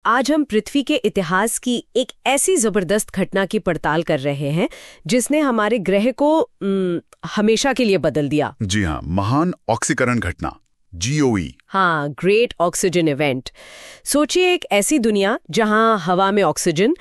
आज हम पृथ्वी के इतिहास की एक ऐसी जबरदस्त घटना की पड़ताल कर रहे हैं जिसने हमारे ग्रह को हमेशा के लिए बदल दिया। जी हाँ, महान ऑक्सीकरण घटना, GOE। हाँ, ग्रेट ऑक्सीजन इवेंट। सोचिए, एक ऐसी दुनिया जहां हवा में ऑक्सीजन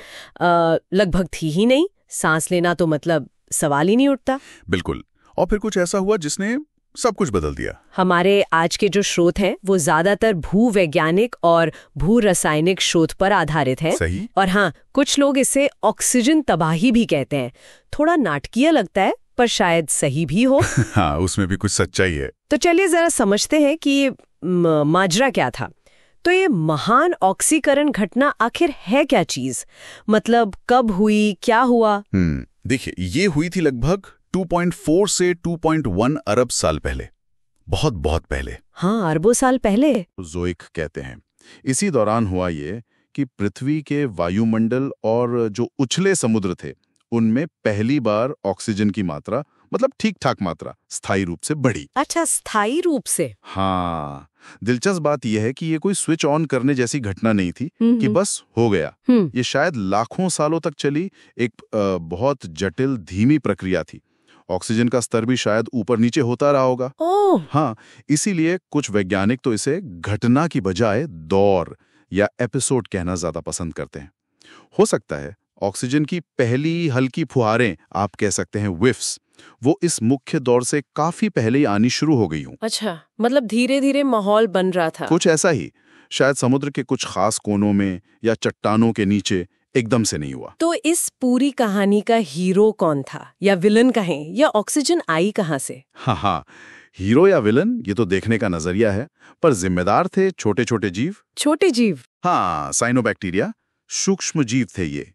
लगभग थी ही नहीं, सांस लेना तो मतलब सवाल ही नहीं उठता। बिल्कुल। और फिर कुछ ऐसा हुआ जिसने सब कुछ बदल दिया। हमारे आज के जो स्रोत हैं वो ज्यादातर भूवैज्ञानिक और भू रासायनिक शोध पर आधारित है। सही। और हाँ, कुछ लोग इसे ऑक्सीजन तबाही भी कहते हैं। थोड़ा नाटकीय लगता है पर शायद सही भी हो। हाँ, उसमें भी कुछ सच्चाई है। तो चलिए जरा समझते हैं कि ये माजरा क्या था। तो ये महान ऑक्सीकरण घटना आखिर है क्या चीज? मतलब कब हुई, क्या हुआ? देखिए, ये हुई थी लगभग 2.4 से 2.1 अरब साल पहले। बहुत बहुत पहले। हाँ, अरबों साल पहले। ज़ोइक कहते हैं। इसी दौरान हुआ ये कि पृथ्वी के वायुमंडल और जो उछले समुद्र थे उनमें पहली बार ऑक्सीजन की मात्रा, मतलब ठीक-ठाक मात्रा, स्थायी रूप से बढ़ी। अच्छा, स्थायी रूप से? हाँ, दिलचस्प बात यह है कि ये कोई स्विच ऑन करने जैसी घटना नहीं थी कि बस हो गया। ये शायद लाखों सालों तक चली एक बहुत जटिल धीमी प्रक्रिया थी। ऑक्सीजन का स्तर भी शायद ऊपर नीचे होता रहा होगा। हाँ, इसीलिए कुछ वैज्ञानिक तो इसे घटना की बजाय दौर या एपिसोड कहना ज्यादा पसंद करते हैं। हो सकता है ऑक्सीजन की पहली हल्की फुहारें, आप कह सकते हैं विफ्स, वो इस मुख्य दौर से काफी पहले ही आनी शुरू हो गई हूं। अच्छा, मतलब धीरे धीरे माहौल बन रहा था। कुछ ऐसा ही। शायद समुद्र के कुछ खास कोनों में या चट्टानों के नीचे एकदम से नहीं हुआ। तो इस पूरी कहानी का हीरो कौन था, या विलन कहें, या ऑक्सीजन आई कहां से? हाँ, हीरो या विलन ये तो देखने का नजरिया है, पर जिम्मेदार थे छोटे छोटे जीव। छोटे जीव? हाँ, साइनोबैक्टीरिया, सूक्ष्म जीव थे ये।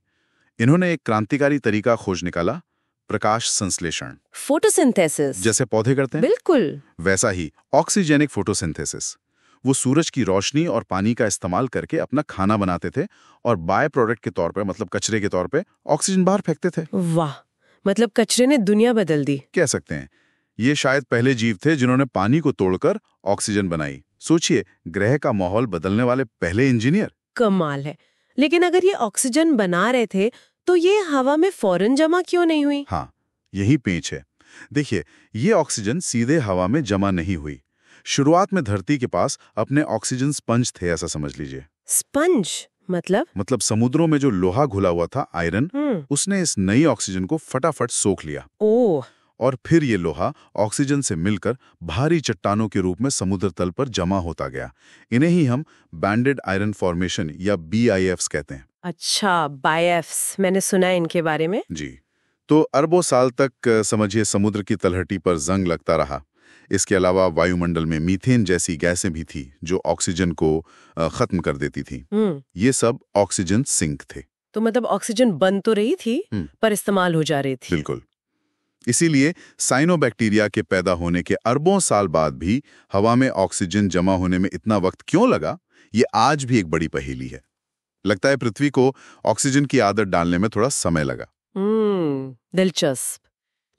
इन्होंने एक क्रांतिकारी तरीका खोज निकाला, प्रकाश संश्लेषण। फोटोसिंथेसिस जैसे पौधे करते हैं, बिल्कुल वैसा ही ऑक्सीजेनिक फोटोसिंथेसिस। वो सूरज की रोशनी और पानी का इस्तेमाल करके अपना खाना बनाते थे और बाय प्रोडक्ट के तौर पे, मतलब कचरे के तौर पे, ऑक्सीजन बाहर फेंकते थे। वाह, मतलब कचरे ने दुनिया बदल दी, कह सकते हैं। ये शायद पहले जीव थे जिन्होंने पानी को तोड़कर ऑक्सीजन बनाई। सोचिए, ग्रह का माहौल बदलने वाले पहले इंजीनियर। कमाल है। लेकिन अगर ये ऑक्सीजन बना रहे थे तो ये हवा में फौरन जमा क्यों नहीं हुई? हाँ, यही पेंच है। देखिए, ये ऑक्सीजन सीधे हवा में जमा नहीं हुई। शुरुआत में धरती के पास अपने ऑक्सीजन स्पंज थे, ऐसा समझ लीजिए। स्पंज मतलब समुद्रों में जो लोहा घुला हुआ था, आयरन, उसने इस नई ऑक्सीजन को फटाफट सोख लिया। ओह। और फिर ये लोहा ऑक्सीजन से मिलकर भारी चट्टानों के रूप में समुद्र तल पर जमा होता गया। इन्हें ही हम बैंडेड आयरन फॉर्मेशन या BIFs कहते हैं। अच्छा, बायएफ्स, मैंने सुना है इनके बारे में। जी, तो अरबों साल तक समझिए समुद्र की तलहटी पर जंग लगता रहा। इसके अलावा वायुमंडल में मीथेन जैसी गैसें भी थी जो ऑक्सीजन को खत्म कर देती थी। ये सब ऑक्सीजन सिंक थे। तो मतलब ऑक्सीजन बन तो रही थी पर इस्तेमाल हो जा रही थी। बिल्कुल। इसीलिए साइनोबैक्टीरिया के पैदा होने के अरबों साल बाद भी हवा में ऑक्सीजन जमा होने में इतना वक्त क्यों लगा, ये आज भी एक बड़ी पहेली है। लगता है पृथ्वी को ऑक्सीजन की आदत डालने में थोड़ा समय लगा। दिलचस्प।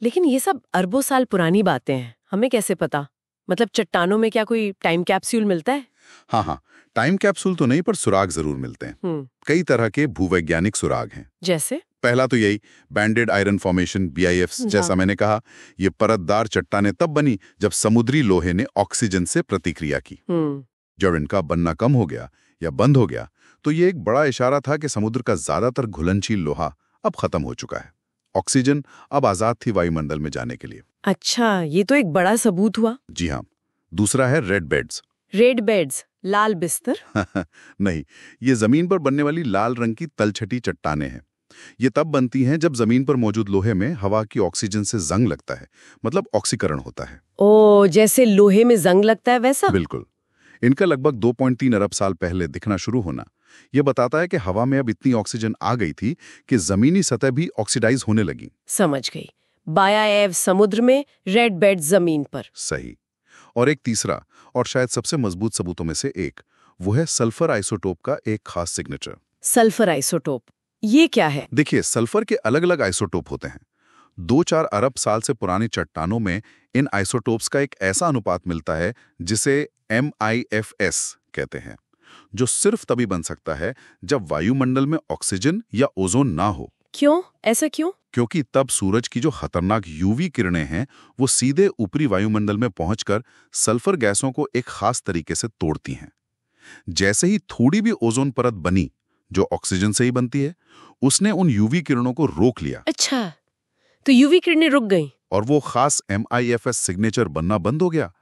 लेकिन ये सब अरबों साल पुरानी बातें हैं, हमें कैसे पता? मतलब चट्टानों में क्या कोई टाइम कैप्सूल मिलता है? हाँ, टाइम कैप्सूल तो नहीं, पर सुराग जरूर मिलते हैं। कई तरह के भूवैज्ञानिक सुराग हैं। जैसे? पहला तो यही बैंडेड आयरन फॉर्मेशन, BIFs। जैसा मैंने कहा, ये परतदार चट्टानें तब बनी जब समुद्री लोहे ने ऑक्सीजन से प्रतिक्रिया की। जब इनका बनना कम हो गया या बंद हो गया तो ये एक बड़ा इशारा था कि समुद्र का ज्यादातर घुलनशील लोहा अब खत्म हो चुका है। ऑक्सीजन अब आजाद थी वायुमंडल में जाने के लिए। अच्छा, ये तो एक बड़ा सबूत हुआ। जी हाँ। दूसरा है रेड बेड्स। रेड बेड्स, लाल बिस्तर? नहीं, ये जमीन पर बनने वाली लाल रंग की तलछटी चट्टानें हैं। ये तब बनती हैं जब जमीन पर मौजूद लोहे में हवा की ऑक्सीजन से जंग लगता है, मतलब ऑक्सीकरण होता है। ओ, जैसे लोहे में जंग लगता है वैसा? बिल्कुल। इनका लगभग 2.3 अरब साल पहले दिखना शुरू होना यह बताता है कि हवा में अब इतनी ऑक्सीजन आ गई थी कि जमीनी सतह भी ऑक्सीडाइज होने लगी। समझ गई। बायाएव समुद्र में, रेड बेड जमीन पर। सही। और एक तीसरा और शायद सबसे मजबूत सबूतों में से एक, वो है सल्फर आइसोटोप का एक खास सिग्नेचर। सल्फर आइसोटोप, ये क्या है? देखिए, सल्फर के अलग अलग आइसोटोप होते हैं। 2-4 अरब साल से पुरानी चट्टानों में इन आइसोटोप्स का एक ऐसा अनुपात मिलता है जिसे MIFS कहते हैं। जो सिर्फ तभी बन सकता है जब वायुमंडल में ऑक्सीजन या ओजोन ना हो। क्यों? ऐसा क्यों? क्योंकि तब सूरज की जो खतरनाक यूवी किरणें हैं वो सीधे ऊपरी वायुमंडल में पहुंचकर सल्फर गैसों को एक खास तरीके से तोड़ती हैं। जैसे ही थोड़ी भी ओजोन परत बनी, जो ऑक्सीजन से ही बनती है, उसने उन यूवी किरणों को रोक लिया। अच्छा, तो यूवी किरणें रुक गईं। और वो खास MIFS सिग्नेचर बनना बंद हो गया।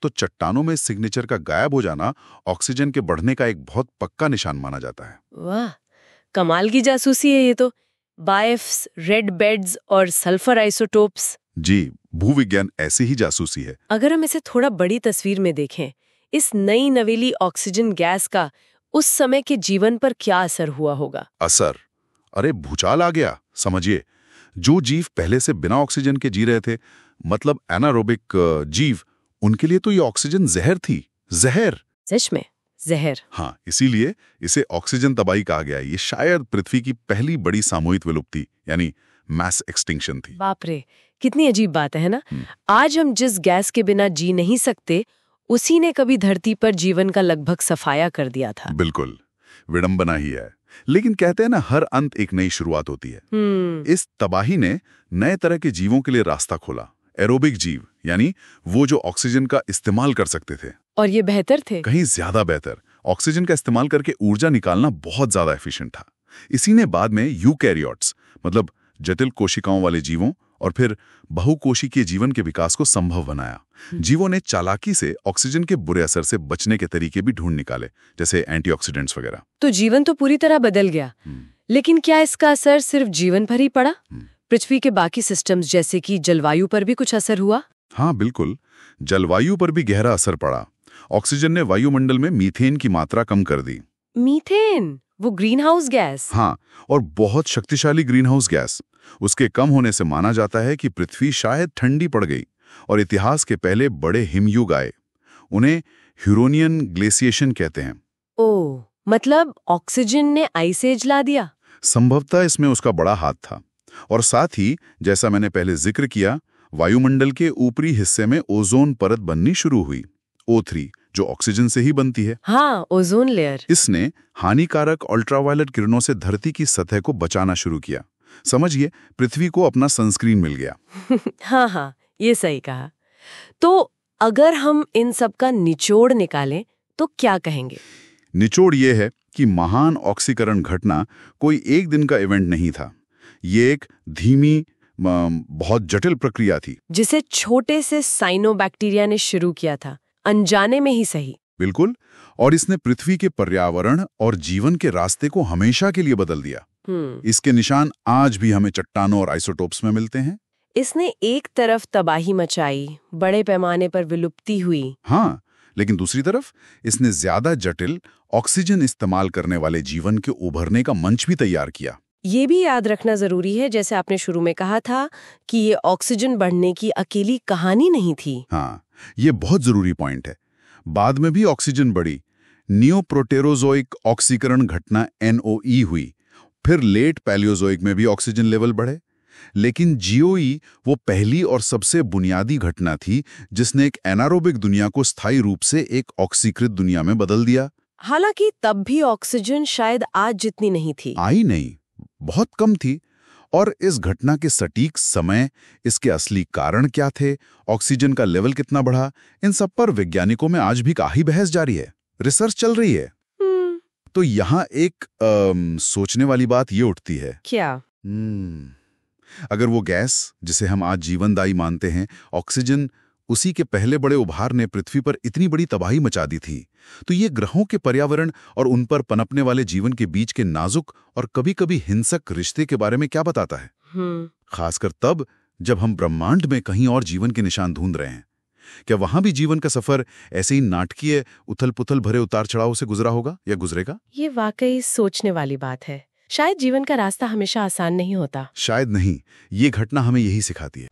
तो चट्टानों में सिग्नेचर का गायब हो जाना ऑक्सीजन के बढ़ने का एक बहुत पक्का निशान माना जाता है। वाह, कमाल की जासूसी है ये तो। बाइफ्स, रेड बेड्स और सल्फर आइसोटोप्स। जी, भूविज्ञान ऐसी ही जासूसी है। अगर हम इसे थोड़ा बड़ी तस्वीर में देखें, इस नई नवेली ऑक्सीजन गैस का उस समय के जीवन पर क्या असर हुआ होगा? असर? अरे भूचाल आ गया, समझिए। जो जीव पहले से बिना ऑक्सीजन के जी रहे थे, मतलब एनारोबिक जीव, उनके लिए तो ये ऑक्सीजन जहर थी। जहर। सच में जहर? हाँ, इसीलिए इसे ऑक्सीजन तबाही कहा गया। ये शायद पृथ्वी की पहली बड़ी सामूहिक विलुप्ति यानी मैस एक्सटिंक्शन थी। बाप रे, कितनी अजीब बात है ना। आज हम जिस गैस के बिना जी नहीं सकते, उसी ने कभी धरती पर जीवन का लगभग सफाया कर दिया था। बिल्कुल, विडंबना ही है। लेकिन कहते हैं ना, हर अंत एक नई शुरुआत होती है। इस तबाही ने नए तरह के जीवों के लिए रास्ता खोला। एरोबिक जीव, यानी वो जो ऑक्सीजन का इस्तेमाल कर सकते थे। और ये बेहतर थे? कहीं ज्यादा बेहतर। ऑक्सीजन का इस्तेमाल करके ऊर्जा निकालना बहुत ज्यादा एफिशिएंट था। इसी ने बाद में यूकैरियोट्स, मतलब जटिल कोशिकाओं वाले जीवों, और फिर बहुकोशिकीय जीवन के विकास को संभव बनाया। जीवों ने चालाकी से ऑक्सीजन के बुरे असर से बचने के तरीके भी ढूंढ निकाले, जैसे एंटीऑक्सीडेंट्स वगैरह। तो जीवन तो पूरी तरह बदल गया। लेकिन क्या इसका असर सिर्फ जीवन पर ही पड़ा? पृथ्वी के बाकी सिस्टम्स जैसे कि जलवायु पर भी कुछ असर हुआ? हाँ बिल्कुल, जलवायु पर भी गहरा असर पड़ा। ऑक्सीजन ने वायुमंडल में मीथेन की मात्रा कम कर दी। मीथेन, वो ग्रीन हाउस गैस? हाँ, और बहुत शक्तिशाली ग्रीन हाउस गैस। उसके कम होने से माना जाता है कि पृथ्वी शायद ठंडी पड़ गई और इतिहास के पहले बड़े हिमयुग आए। उन्हें ह्यूरोनियन ग्लेशिएशन कहते हैं। ओह, मतलब ऑक्सीजन ने आइस एज ला दिया? संभवतः इसमें उसका बड़ा हाथ था। और साथ ही, जैसा मैंने पहले जिक्र किया, वायुमंडल के ऊपरी हिस्से में ओजोन परत बननी शुरू हुई, O3, जो ऑक्सीजन से ही बनती है। हाँ, ओजोन लेयर। इसने हानिकारक अल्ट्रावायलेट किरणों से धरती की सतह को बचाना शुरू किया। समझिए, पृथ्वी को अपना सनस्क्रीन मिल गया। हाँ, ये सही कहा। तो अगर हम इन सब का निचोड़ निकालें तो क्या कहेंगे? निचोड़ ये है कि महान ऑक्सीकरण घटना कोई एक दिन का इवेंट नहीं था। ये एक धीमी, बहुत जटिल प्रक्रिया थी, जिसे छोटे से साइनोबैक्टीरिया ने शुरू किया था, अनजाने में ही सही। बिल्कुल, और इसने पृथ्वी के पर्यावरण और जीवन के रास्ते को हमेशा के लिए बदल दिया। इसके निशान आज भी हमें चट्टानों और आइसोटोप्स में मिलते हैं। इसने एक तरफ तबाही मचाई, बड़े पैमाने पर विलुप्ति हुई। हाँ, लेकिन दूसरी तरफ इसने ज्यादा जटिल ऑक्सीजन इस्तेमाल करने वाले जीवन के उभरने का मंच भी तैयार किया। ये भी याद रखना जरूरी है, जैसे आपने शुरू में कहा था, कि ये ऑक्सीजन बढ़ने की अकेली कहानी नहीं थी। हाँ, ये बहुत जरूरी पॉइंट है। बाद में भी ऑक्सीजन बढ़ी। नियोप्रोटेरोजोइक ऑक्सीकरण घटना NOE हुई। फिर लेट पैलियोजोइक में भी ऑक्सीजन लेवल बढ़े। लेकिन GOE वो पहली और सबसे बुनियादी घटना थी जिसने एक एनारोबिक दुनिया को स्थायी रूप से एक ऑक्सीकृत दुनिया में बदल दिया। हालांकि तब भी ऑक्सीजन शायद आज जितनी नहीं थी। आई नहीं, बहुत कम थी। और इस घटना के सटीक समय, इसके असली कारण क्या थे, ऑक्सीजन का लेवल कितना बढ़ा, इन सब पर वैज्ञानिकों में आज भी काफी बहस जारी है, रिसर्च चल रही है। तो यहाँ एक सोचने वाली बात ये उठती है। क्या? अगर वो गैस जिसे हम आज जीवनदायी मानते हैं, ऑक्सीजन, उसी के पहले बड़े उभार ने पृथ्वी पर इतनी बड़ी तबाही मचा दी थी, तो ये ग्रहों के पर्यावरण और उन पर पनपने वाले जीवन के बीच के नाजुक और कभी-कभी हिंसक रिश्ते के बारे में क्या बताता है? खासकर तब जब हम ब्रह्मांड में कहीं और जीवन के निशान ढूंढ रहे हैं। क्या वहां भी जीवन का सफर ऐसे ही नाटकीय, उथल-पुथल भरे उतार चढ़ाव से गुजरा होगा या गुजरेगा? ये वाकई सोचने वाली बात है। शायद जीवन का रास्ता हमेशा आसान नहीं होता। शायद नहीं, ये घटना हमें यही सिखाती है।